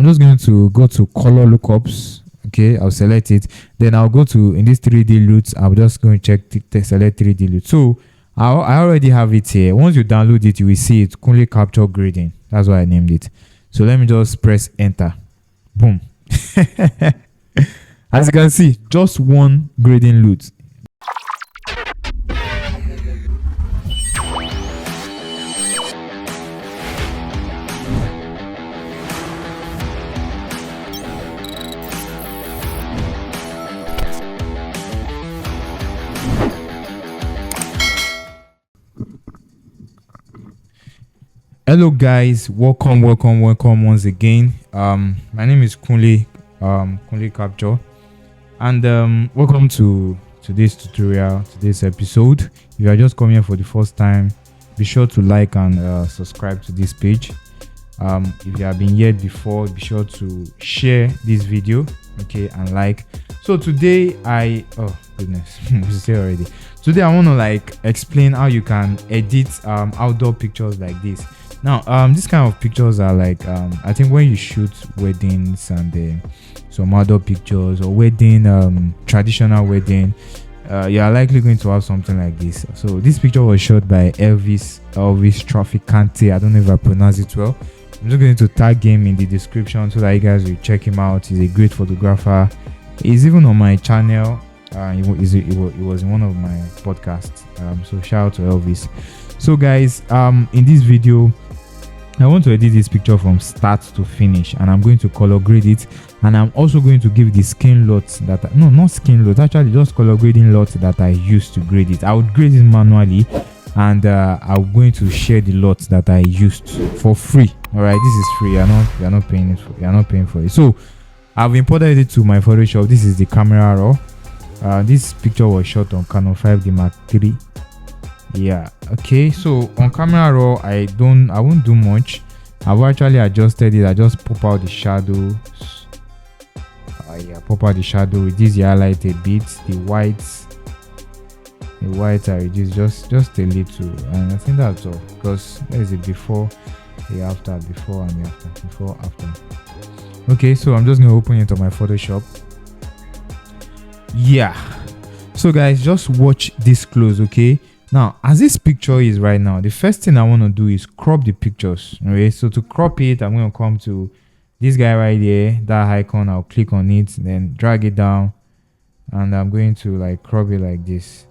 just going to go to color lookups. Okay, I'll select it. Then I'll go to in this 3D LUTs. I'm just going to select 3D LUT. So I already have it here. Once you download it, you will see it only capture grading. That's why I named it. So let me just press enter. Boom. As you can see, just one grading LUT. Hello guys, welcome once again. My name is Kunle Capture, and welcome to today's tutorial, today's episode. If you are just coming here for the first time, be sure to like and subscribe to this page. If you have been here before, be sure to share this video, okay, and like. So today oh goodness, today I want to explain how you can edit outdoor pictures like this. Now this kind of pictures are I think when you shoot weddings and some outdoor pictures or wedding, traditional wedding, you are likely going to have something like this. So this picture was shot by Elvis Traficante. I don't know if I pronounce it well. I'm just going to tag him in the description so that you guys will check him out. He's a great photographer. He's even on my channel. He was in one of my podcasts. So shout out to Elvis. So guys, in this video I want to edit this picture from start to finish, and I'm going to color grade it, and I'm also going to give the skin LUTs not skin LUT, actually just color grading LUTs that I used to grade it. I would grade it manually, and I'm going to share the LUTs that I used for free. All right, this is free. You're not paying for it. So I've imported it to my Photoshop. This is the camera raw. This picture was shot on Canon 5D Mark III. Yeah, okay, so on camera raw I won't do much. I've actually adjusted it. I just pop out the shadows. Pop out the shadow, reduce the highlight a bit, the whites are reduced just a little, and I think that's all, because there is a before, the after, before and the after, before, after. Okay, so I'm just going to open it on my Photoshop. Yeah, so guys, just watch this close, okay? Now, as this picture is right now, the first thing I want to do is crop the pictures. Okay, so to crop it, I'm going to come to this guy right there, that icon. I'll click on it, then drag it down, and I'm going to crop it like this.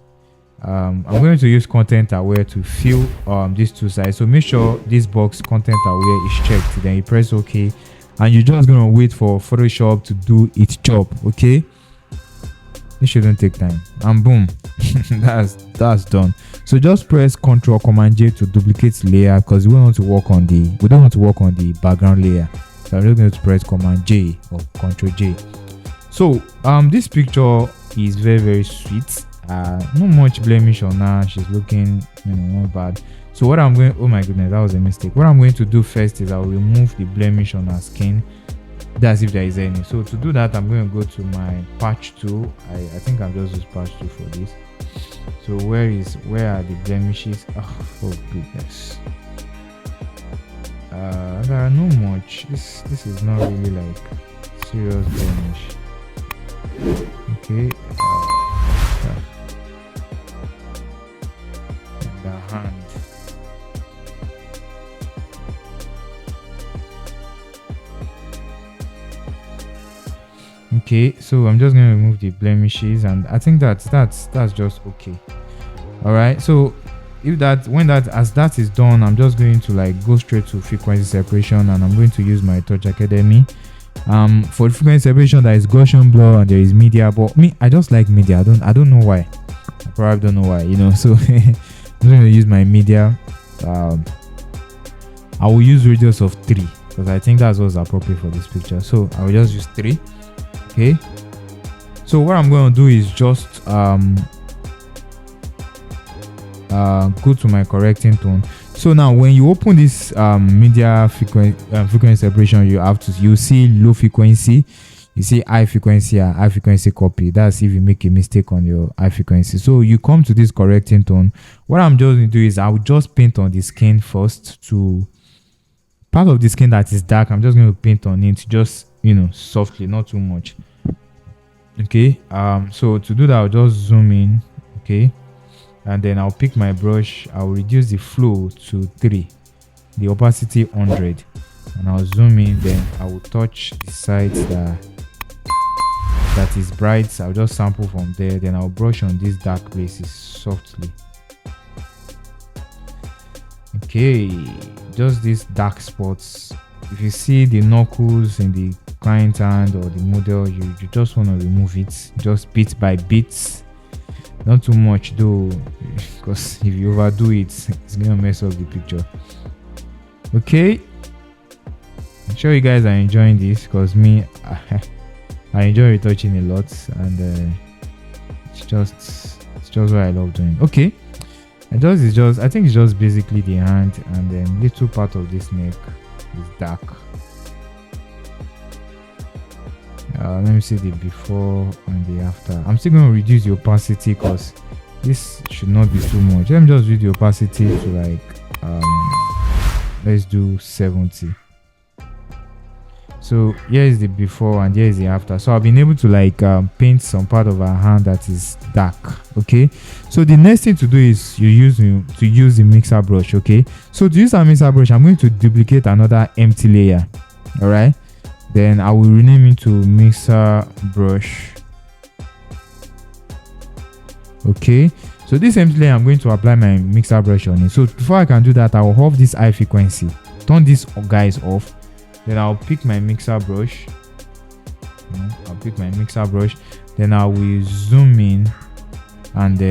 I'm going to use content aware to fill these two sides. So make sure this box content aware is checked. Then you press OK, and you're just going to wait for Photoshop to do its job. Okay, it shouldn't take time, and boom. that's done. So just press Ctrl Command J to duplicate layer, because we don't want to work on the background layer. So I'm just going to press Command J or Ctrl J. So this picture is very sweet. Not much blemish on her. She's looking not bad. So what I'm going, oh my goodness, that was a mistake. What I'm going to do first is I'll remove the blemish on her skin. That's if there is any. So to do that, I'm going to go to my patch tool. I think I've just used patch tool for this. So where are the blemishes? Oh goodness, there are no much. This is not really serious blemish. Okay, the hand. Okay, so I'm just going to remove the blemishes, and I think that's just okay. All right, so when that is done, I'm just going to go straight to frequency separation, and I'm going to use my Touch Academy. For frequency separation, there is Gaussian blur and there is media, but I just like media. I don't know why. I probably don't know why, so I'm going to use my media. I will use radius of 3 because I think that's what's appropriate for this picture. So I will just use 3. Okay, so what I'm going to do is just go to my correcting tone. So now when you open this media frequency separation, you see low frequency, you see high frequency and high frequency copy. That's if you make a mistake on your high frequency. So you come to this correcting tone. What I'm just going to do is I'll just paint on the skin first to part of the skin that is dark, I'm just going to paint on it, just softly, not too much. Okay, so to do that, I'll just zoom in. Okay, and then I'll pick my brush, I'll reduce the flow to 3, the opacity 100, and I'll zoom in. Then I will touch the sides that is bright. I'll just sample from there, then I'll brush on these dark places softly. Okay, just these dark spots. If you see the knuckles in the client hand or the model, you just want to remove it, just bit by bit, not too much though, because if you overdo it, it's gonna mess up the picture. Okay, I'm sure you guys are enjoying this, because me, I enjoy retouching a lot, and it's just what I love doing. Okay, and I think it's just basically the hand, and then little part of this neck is dark. Let me see the before and the after. I'm still going to reduce the opacity, because this should not be too much. Let me just reduce the opacity to like let's do 70. So here is the before and here is the after. So I've been able to like paint some part of our hand that is dark. Okay, so the next thing to do is to use the mixer brush. Okay, so to use our mixer brush, I'm going to duplicate another empty layer. All right, then I will rename it to mixer brush. Okay, so this empty layer, I'm going to apply my mixer brush on it. So before I can do that, I will off this high frequency, turn this guys off. Then I'll pick my mixer brush. Then I will zoom in, and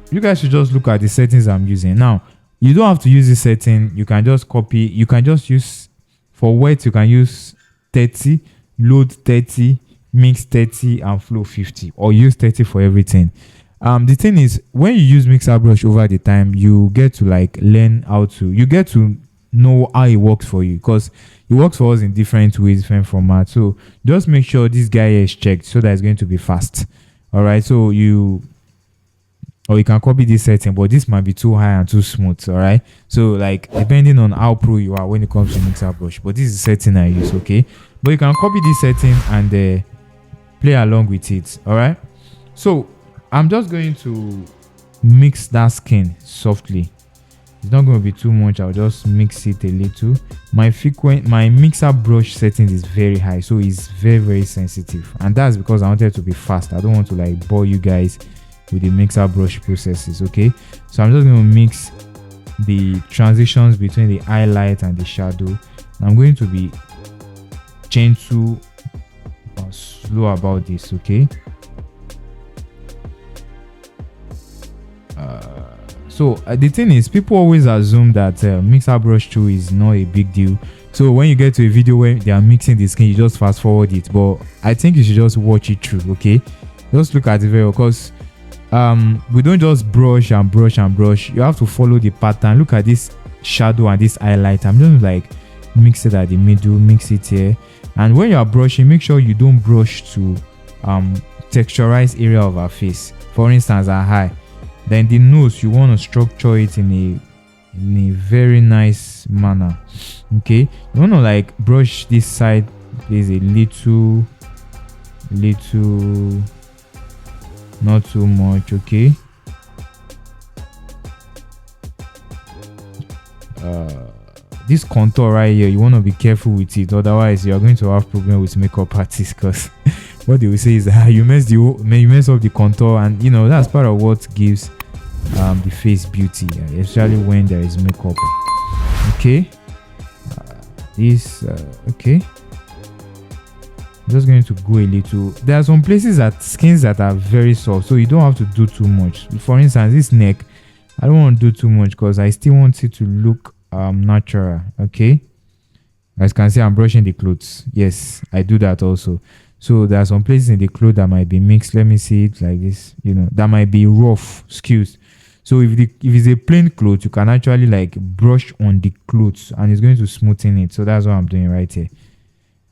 you guys should just look at the settings I'm using. Now, you don't have to use this setting. You can just copy. You can just use, for wet, you can use 30, load 30, mix 30, and flow 50, or use 30 for everything. The thing is, when you use mixer brush over the time, you get to like learn how to, you get to know how it works for you, because it works for us in different ways, different formats. So just make sure this guy is checked, so that it's going to be fast. All right, so you can copy this setting, but this might be too high and too smooth. All right, so like depending on how pro you are when it comes to mixer brush, but this is the setting I use. Okay, but you can copy this setting and play along with it. All right, so I'm just going to mix that skin softly. It's not going to be too much. I'll just mix it a little. My mixer brush setting is very high, so it's very, very sensitive, and that's because I wanted it to be fast. I don't want to like bore you guys with the mixer brush processes. Okay, so I'm just going to mix the transitions between the highlight and the shadow. I'm going to be gentle or slow about this. Okay, so the thing is, people always assume that mixer brush tool is not a big deal. So when you get to a video where they are mixing the skin, you just fast forward it. But I think you should just watch it through. Okay, just look at the video, because we don't just brush and brush and brush. You have to follow the pattern. Look at this shadow and this highlight. I'm just like mix it at the middle, mix it here. And when you are brushing, make sure you don't brush to texturize area of our face. For instance, our eye. Then the nose, you want to structure it in a very nice manner. Okay, you want to like brush this side. There's a little, not too much. Okay, this contour right here, you want to be careful with it, otherwise you are going to have problem with makeup artists, because what they will say is that you mess up the contour, and that's part of what gives the face beauty, especially when there is makeup. Okay, okay, I'm just going to go a little. There are some places that skins that are very soft, so you don't have to do too much. For instance, this neck, I don't want to do too much, because I still want it to look natural. Okay, as you can see, I'm brushing the clothes. Yes, I do that also. So there are some places in the clothes that might be mixed. Let me see it like this. That might be rough, excuse. So if it's a plain cloth, you can actually like brush on the clothes, and it's going to smoothen it. So that's what I'm doing right here.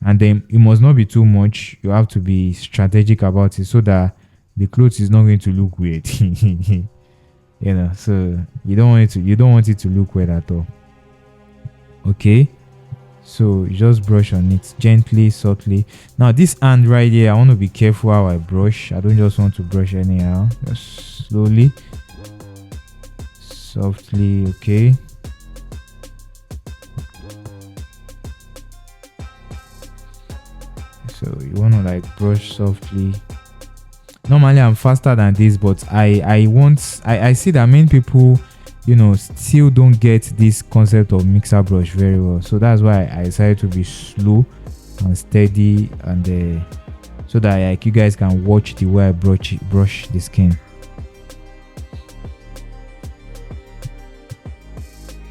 And then it must not be too much. You have to be strategic about it, so that the clothes is not going to look weird. So you don't want it to look weird at all. Okay, so you just brush on it gently, subtly. Now this hand right here, I want to be careful how I brush. I don't just want to brush anyhow. Just slowly, softly. Okay, so you want to like brush softly. Normally I'm faster than this, but I see that many people, still don't get this concept of mixer brush very well. So that's why I decided to be slow and steady, and so that like you guys can watch the way I brush the skin.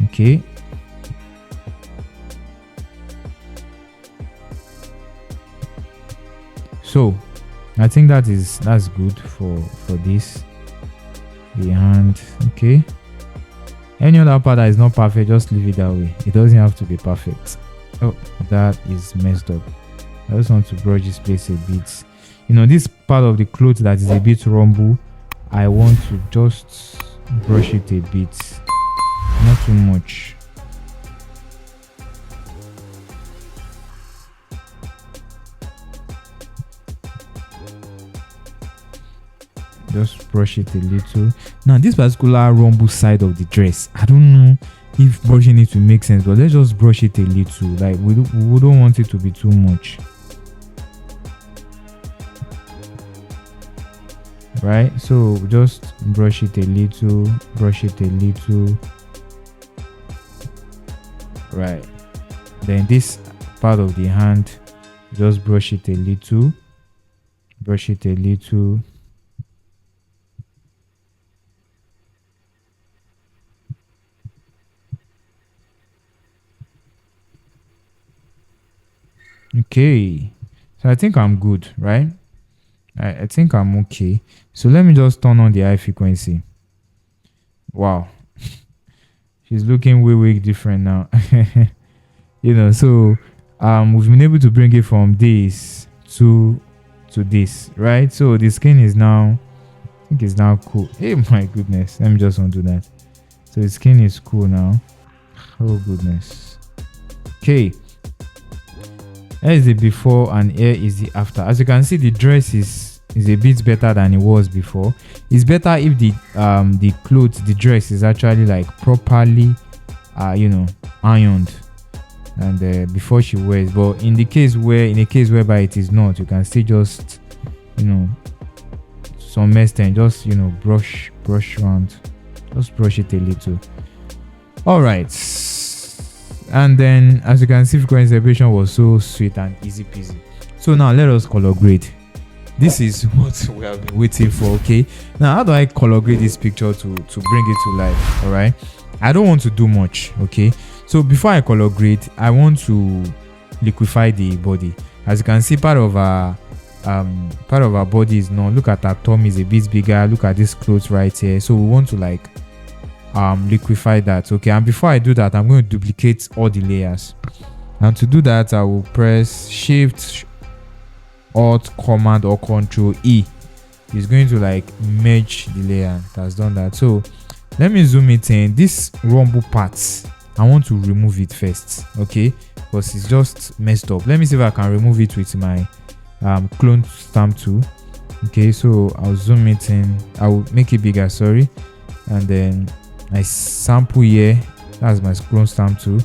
Okay, so I think that's good for this, the hand. Okay, any other part that is not perfect, just leave it that way. It doesn't have to be perfect. Oh, that is messed up. I just want to brush this place a bit. This part of the cloth that is a bit rumble, I want to just brush it a bit, not too much. Just brush it a little. Now this particular rumble side of the dress, I don't know if brushing it will make sense, but let's just brush it a little. Like we don't want it to be too much, right? So just brush it a little, right? Then this part of the hand, just brush it a little. Okay, so I think I'm good, right? I think I'm okay. So let me just turn on the eye frequency. Wow, she's looking way different now. So we've been able to bring it from this to this, right? So the skin is now, I think it's now cool. Hey, my goodness, let me just undo that. So the skin is cool now. Oh goodness. Okay, here is the before and here is the after. As you can see, the dress is a bit better than it was before. It's better if the clothes, the dress is actually like properly ironed and before she wears. But in a case whereby it is not, you can still just some extent just brush around, just brush it a little. All right. And then as you can see, frequency separation was so sweet and easy peasy. So now let us color grade. This is what we have been waiting for. Okay, now how do I color grade this picture to bring it to life? All right, I don't want to do much. Okay, so before I color grade, I want to liquefy the body. As you can see, part of our body is not. Look at our tummy is a bit bigger. Look at this clothes right here. So we want to like liquefy that. Okay, and before I do that, I'm going to duplicate all the layers, and to do that I will press Shift Alt Command or Control E. It's going to like merge the layer. It has done that. So let me zoom it in. This rumble parts, I want to remove it first, okay, because it's just messed up. Let me see if I can remove it with my clone stamp tool. Okay, so I'll zoom it in. I will make it bigger, sorry, and then I sample here. That's my clone stamp tool,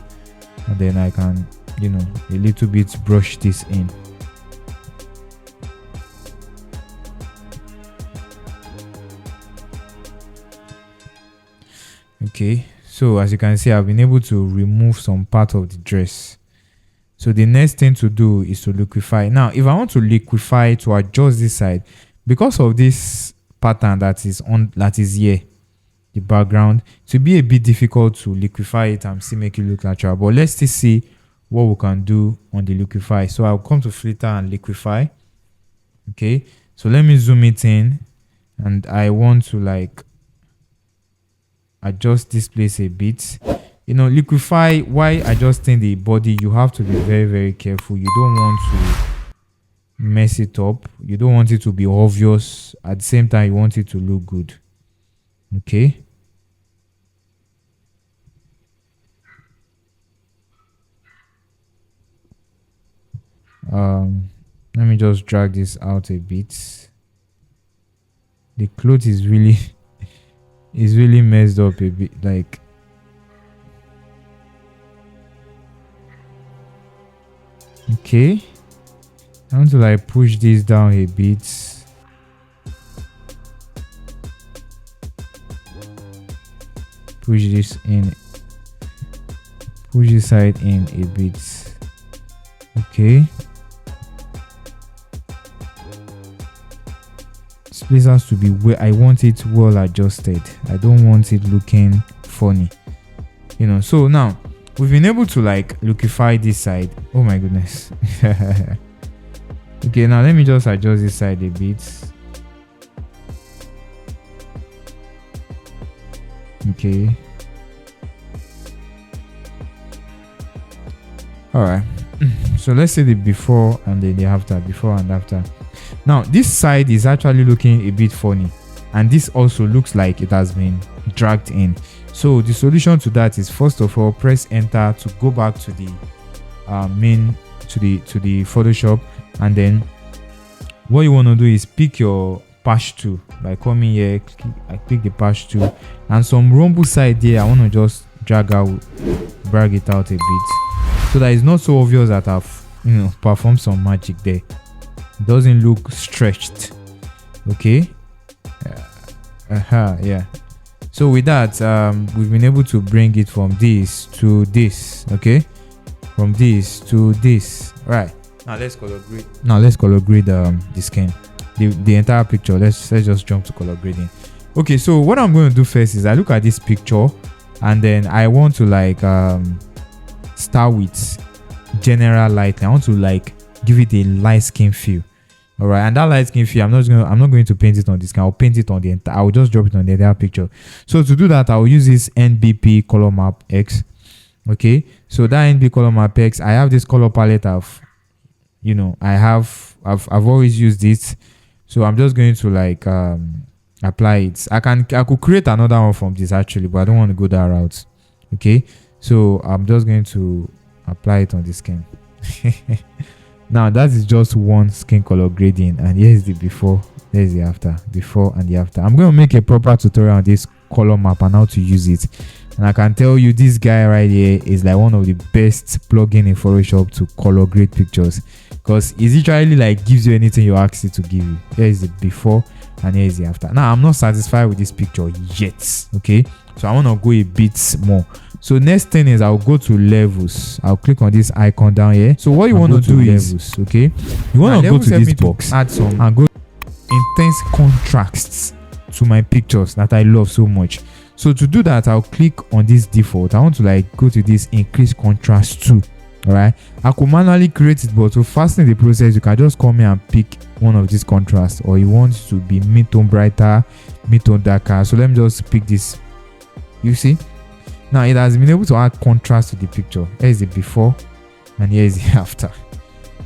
and then I can a little bit brush this in. Okay, so as you can see, I've been able to remove some part of the dress. So the next thing to do is to liquefy. Now if I want to liquefy to adjust this side, because of this pattern that is here, the background, to be a bit difficult to liquefy it and still make it look natural. But let's still see what we can do on the liquefy. So I'll come to filter and liquefy. Okay, so let me zoom it in, and I want to like adjust this place a bit. Liquefy, while adjusting the body, you have to be very careful. You don't want to mess it up. You don't want it to be obvious. At the same time, you want it to look good. Okay, let me just drag this out a bit. The cloth is really is really messed up a bit, like okay. I want to like push this down a bit. Push this in. Push this side in a bit. Okay. This place has to be where I want it well adjusted. I don't want it looking funny. You know, so now we've been able to like liquefy this side. Oh my goodness. Okay, now let me just adjust this side a bit. Okay. All right. So let's say the before and then the after. Before and after. Now this side is actually looking a bit funny, and this also looks like it has been dragged in. So the solution to that is, first of all, press enter to go back to the main to the Photoshop, and then what you want to do is pick your patch tool by coming here. I pick the patch tool, and some rumble side there I want to just drag it out a bit, so that it's not so obvious that I've performed some magic there. It doesn't look stretched. Okay. Yeah. So with that, we've been able to bring it from this to this. Okay, from this to this. Right. Now let's color grade the skin, the entire picture. Let's just jump to color grading. Okay, so what I'm going to do first is I look at this picture, and then I want to like start with general light. I want to like give it a light skin feel. All right, and that light skin feel, I'm not going to paint it on this skin. I'll paint it on the entire. I'll just drop it on the entire picture. So to do that, I'll use this NBP color map X. Okay, so that NB color map X, I have this color palette of, I've always used it. So I'm just going to like apply it. I could create another one from this actually, but I don't want to go that route. Okay, so I'm just going to apply it on the skin. Now that is just one skin color grading, and here's the before, there's the after, before and the after. I'm going to make a proper tutorial on this color map and how to use it, and I can tell you this guy right here is like one of the best plugin in Photoshop to color grade pictures, because it literally like gives you anything you ask it to give you. Here is the before and here is the after. Now I'm not satisfied with this picture yet. Okay, so I want to go a bit more. So next thing is I'll go to levels. I'll click on this icon down here. So what you want to do is levels, okay, you want to go to this box, add some, and go intense contrasts to my pictures that I love so much. So to do that, I'll click on this default. I want to like go to this increase contrast too. All right, I could manually create it, but to fasten the process, you can just come here and pick one of these contrasts, or you want to be mid-tone brighter, mid-tone darker. So let me just pick this. You see, now it has been able to add contrast to the picture. Here is the before and here is the after.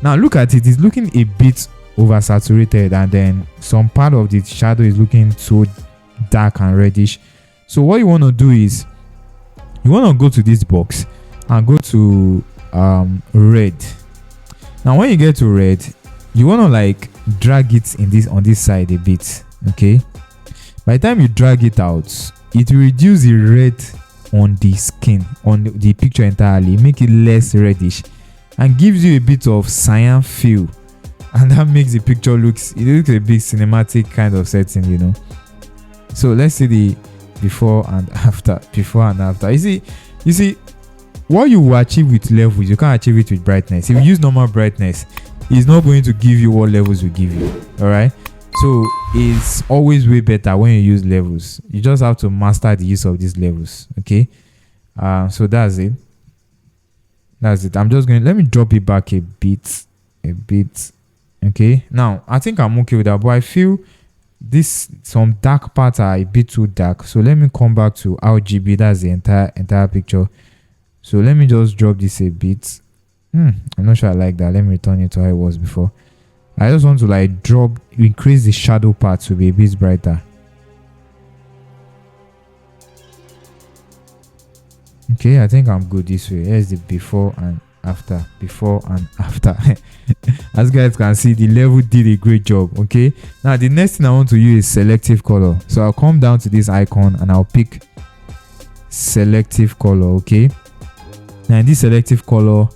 Now look at it, it's looking a bit oversaturated, and then some part of the shadow is looking so dark and reddish. So what you want to do is you want to go to this box and go to red. Now when you get to red, you want to like drag it on this side a bit. Okay, by the time you drag it out, it will reduce the red on the skin, on the picture entirely, make it less reddish, and gives you a bit of cyan feel, and that makes the picture looks a bit cinematic kind of setting, So let's see the before and after. You see what you will achieve with levels, you can't achieve it with brightness. If you use normal brightness, it's not going to give you what levels will give you. All right, so it's always way better when you use levels. You just have to master the use of these levels. Okay, so that's it. I'm just going, let me drop it back a bit. Okay, now I think I'm okay with that, but I feel some dark parts are a bit too dark. So let me come back to RGB. That's the entire picture. So let me just drop this a bit. I'm not sure I like that. Let me return it to how it was before. I just want to like increase the shadow part to be a bit brighter. Okay, I think I'm good this way. Here's the before and after, before and after. As guys can see, the level did a great job. Okay, now the next thing I want to use is selective color. So I'll come down to this icon and I'll pick selective color. Okay, now in this selective color,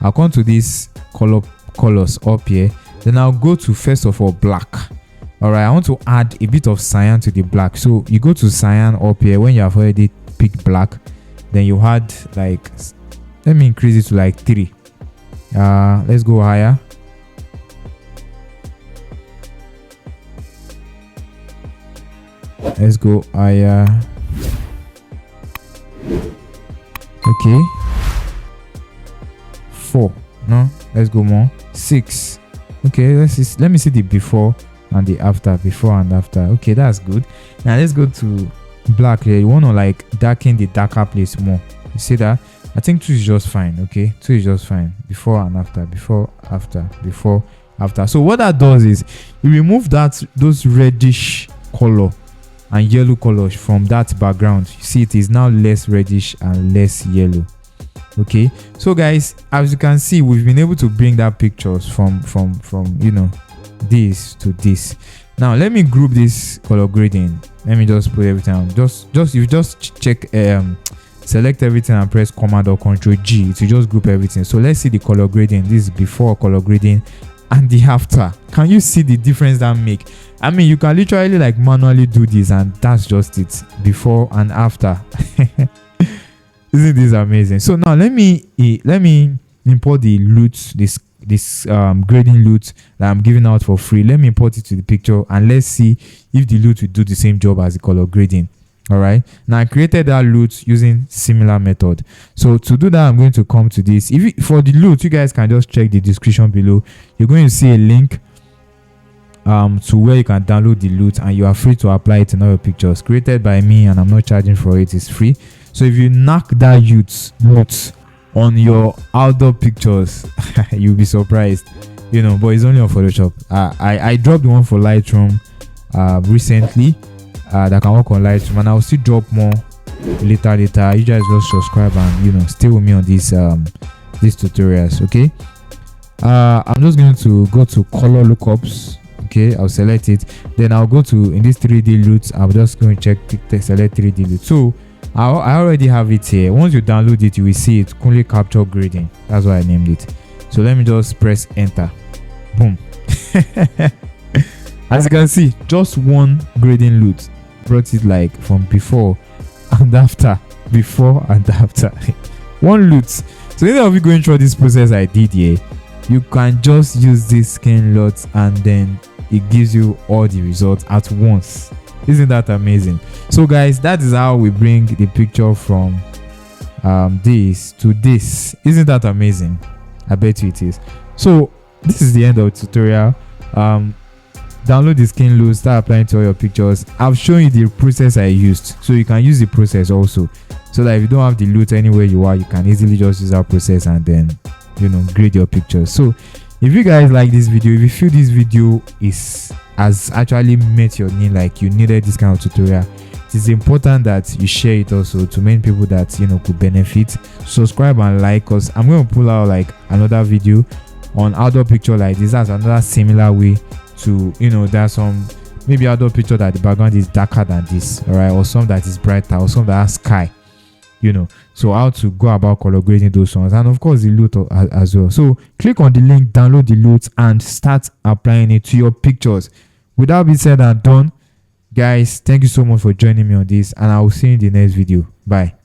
I'll come to this colors up here. Then I'll go to, first of all, black. All right, I want to add a bit of cyan to the black. So you go to cyan up here. When you have already picked black, then you add, like, let me increase it to like 3. Let's go higher. Let's go higher. Okay, 4. No, let's go more. 6. Okay, let me see the before and the after. Before and after. Okay, that's good. Now let's go to black here. You want to like darken the darker place more. You see that? I think 2 is just fine. Okay, 2 is just fine. Before and after. Before, after. Before, after. So what that does is you remove those reddish color and yellow color from that background. You see, it is now less reddish and less yellow. Okay, so guys, as you can see, we've been able to bring that pictures from you know, this to this. Now let me group this color grading. Let me just put everything on. Just check, select everything and press Command or Control G to just group everything. So let's see the color grading. This is before color grading and the after. Can you see the difference that make? I mean, you can literally like manually do this, and that's just it. Before and after. Isn't this amazing? So now let me import the LUTs, this grading LUT that I'm giving out for free. Let me import it to the picture and let's see if the LUT will do the same job as the color grading. All right, now I created that LUT using similar method. So to do that, I'm going to come to this. For the LUT, you guys can just check the description below. You're going to see a link to where you can download the LUT, and you are free to apply it in all your pictures. Created by me, and I'm not charging for it. It's free. So if you knock that LUT on your outdoor pictures, you'll be surprised, you know. But it's only on Photoshop. I dropped one for Lightroom recently that can work on Lightroom, and I'll still drop more later. You guys just subscribe and, you know, stay with me on these tutorials. Okay, I'm just going to go to color lookups. Okay, I'll select it. Then I'll go to, in this 3D LUT, I'm just going to select 3D LUT. So I already have it here. Once you download it, you will see it, Kunle Capture Grading. That's why I named it. So let me just press enter. Boom. As you can see, just one grading LUT brought it like from before and after. Before and after. One LUT. So instead of you going through this process I did here, you can just use this skin LUT and then it gives you all the results at once. Isn't that amazing? So guys, that is how we bring the picture from this to this. Isn't that amazing? I bet you it is. So this is the end of the tutorial. Download the skin LUT, start applying to all your pictures. I've shown you the process I used, so you can use the process also, so that if you don't have the LUT anywhere you are, you can easily just use that process and then, you know, grade your pictures. So if you guys like this video, if you feel this video has actually met your need, like you needed this kind of tutorial, it is important that you share it also to many people that, you know, could benefit. Subscribe and like, because I'm going to pull out like another video on outdoor picture like this. That's another similar way to, you know, there's some maybe outdoor picture that the background is darker than this, all right, or some that is brighter, or some that has sky, you know. So how to go about color grading those ones, and of course the LUT as well. So click on the link, download the LUT and start applying it to your pictures. With that being said and done, guys, thank you so much for joining me on this, and I will see you in the next video. Bye.